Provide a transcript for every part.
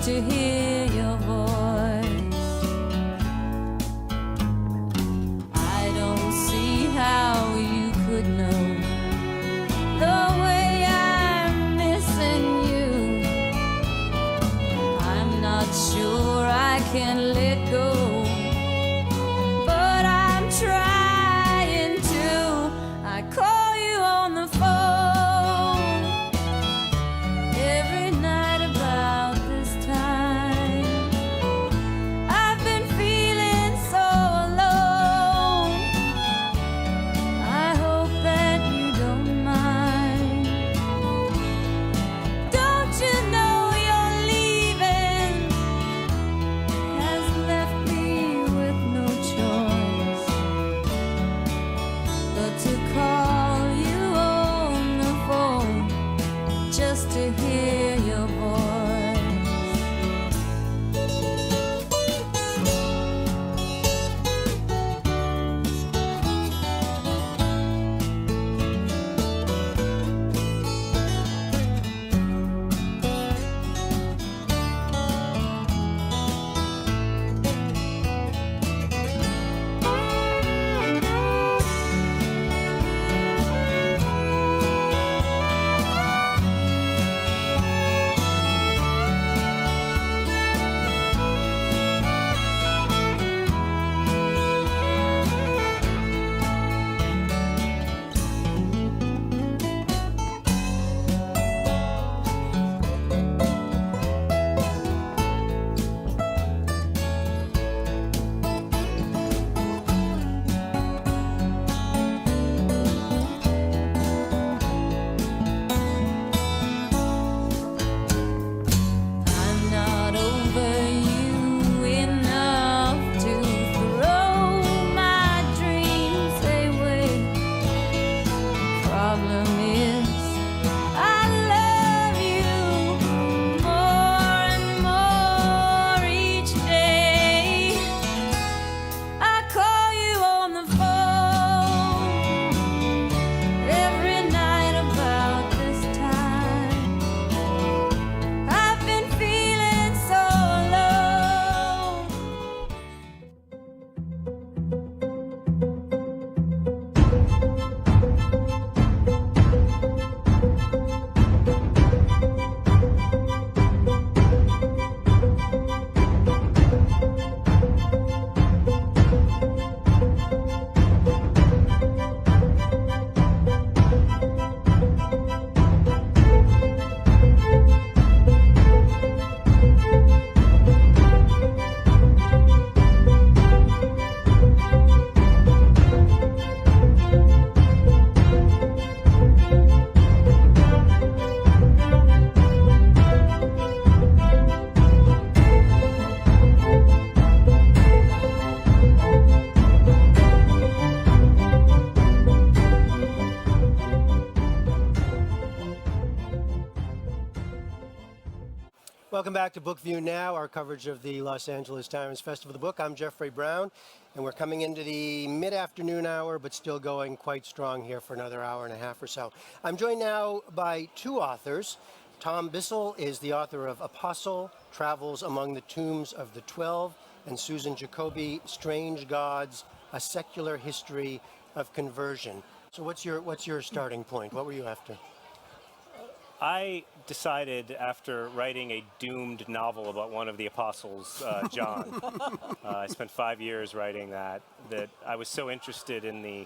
just to hear your voice. I don't see how you could know the way I'm missing you. I'm not sure I can let go, but I'm trying to. I call you on the phone every night about this time. I've been feeling so alone. I hope that you don't mind. Don't you know you're leaving has left me with no choice but to call you on the phone just to hear your voice. I'm not over you enough to throw my dreams away. Problem is, I love you more and more each day. I call you on the phone every night about this time. I've been feeling so alone. Welcome back to Book View Now, our coverage of the Los Angeles Times Festival of the Book. I'm Jeffrey Brown, and we're coming into the mid-afternoon hour, but still going quite strong here for another hour and a half or so. I'm joined now by two authors. Tom Bissell is the author of Apostle, Travels Among the Tombs of the 12, and Susan Jacoby, Strange Gods, A Secular History of Conversion. So what's your starting point? What were you after? I decided after writing a doomed novel about one of the apostles, John, I spent 5 years writing that I was so interested in the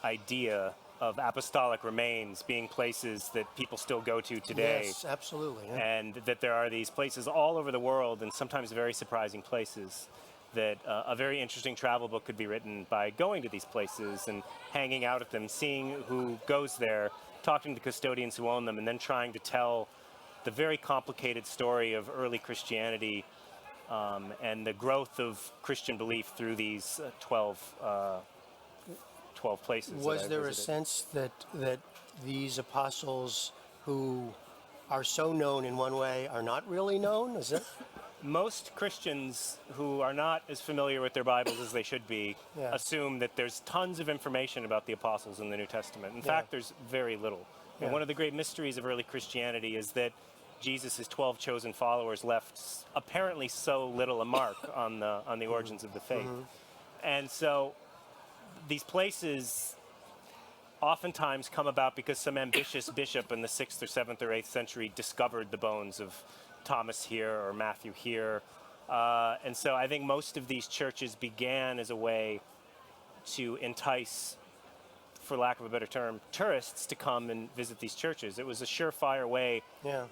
idea of apostolic remains being places that people still go to today. Yes, absolutely. Yeah. And that there are these places all over the world, and sometimes very surprising places, that a very interesting travel book could be written by going to these places and hanging out at them, seeing who goes there, talking to custodians who own them, and then trying to tell the very complicated story of early Christianity and the growth of Christian belief through these 12 places. Was there a sense that these apostles who are so known in one way are not really known? Is it? Most Christians who are not as familiar with their Bibles as they should be Yeah. assume that there's tons of information about the apostles in the New Testament. In fact, there's very little. And Yeah. one of the great mysteries of early Christianity is that Jesus' 12 chosen followers left apparently so little a mark on the origins of the faith. And so these places oftentimes come about because some ambitious bishop in the 6th or 7th or 8th century discovered the bones of Thomas here or Matthew here. And so I think most of these churches began as a way to entice, for lack of a better term, tourists to come and visit these churches. It was a surefire way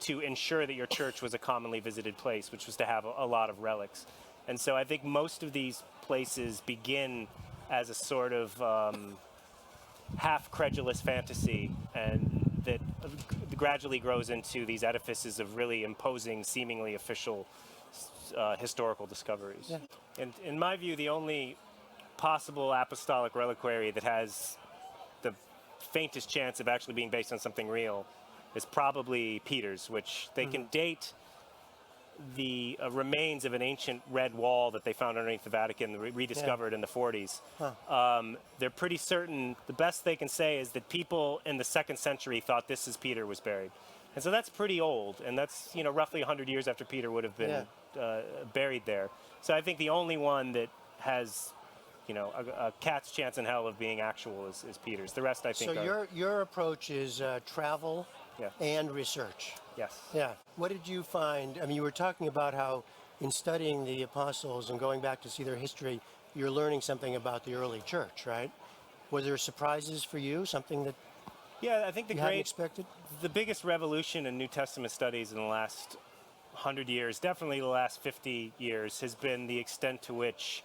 to ensure that your church was a commonly visited place, which was to have a lot of relics. And so I think most of these places begin as a sort of half-credulous fantasy, and that gradually grows into these edifices of really imposing, seemingly official historical discoveries. Yeah. And in my view, the only possible apostolic reliquary that has the faintest chance of actually being based on something real is probably Peter's, which they can date the remains of an ancient red wall that they found underneath the Vatican, rediscovered in the 40s. They're pretty certain, the best they can say is that people in the 2nd century thought this is Peter was buried. And so that's pretty old, and that's, you know, roughly 100 years after Peter would have been buried there. So I think the only one that has, you know, a cat's chance in hell of being actual is Peter's. The rest, I think, So your approach is travel and research. Yes. Yeah. What did you find? I mean, you were talking about how in studying the apostles and going back to see their history, you're learning something about the early church, right? Were there surprises for you? Something that I think you hadn't expected? the biggest revolution in New Testament studies in the last 100 years, definitely the last 50 years, has been the extent to which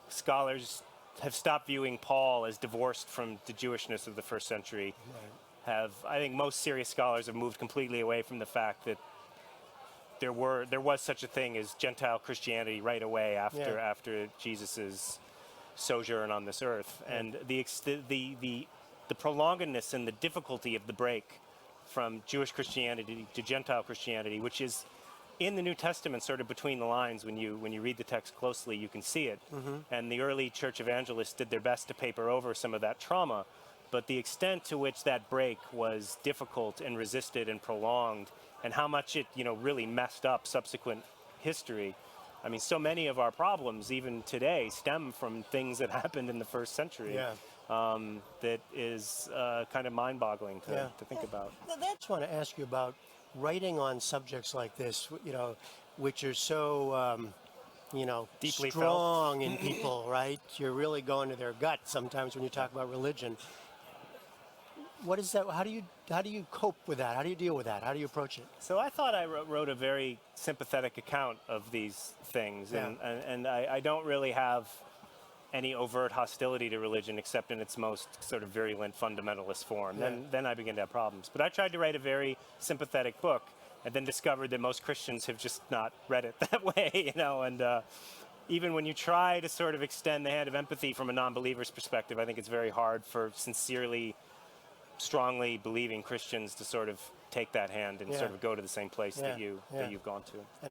scholars have stopped viewing Paul as divorced from the Jewishness of the 1st century. I think most serious scholars have moved completely away from the fact that there was such a thing as Gentile Christianity right away after Jesus's sojourn on this earth, and the prolongedness and the difficulty of the break from Jewish Christianity to Gentile Christianity, which is in the New Testament, sort of between the lines. When you read the text closely, you can see it. And the early church evangelists did their best to paper over some of that trauma. But the extent to which that break was difficult and resisted and prolonged, and how much it, you know, really messed up subsequent history. I mean, so many of our problems, even today, stem from things that happened in the 1st century. That is kind of mind-boggling to think about. I just want to ask you about writing on subjects like this, you know, which are so, you know, deeply strong in people, right? You're really going to their gut sometimes when you talk about religion. What is that? How do you cope with that? How do you deal with that? How do you approach it? So I thought I wrote a very sympathetic account of these things, and I don't really have any overt hostility to religion except in its most sort of virulent fundamentalist form. Then I begin to have problems. But I tried to write a very sympathetic book, and then discovered that most Christians have just not read it that way, you know. And even when you try to sort of extend the hand of empathy from a non-believer's perspective, I think it's very hard for sincerely, strongly believing Christians to sort of take that hand and sort of go to the same place that you've gone to.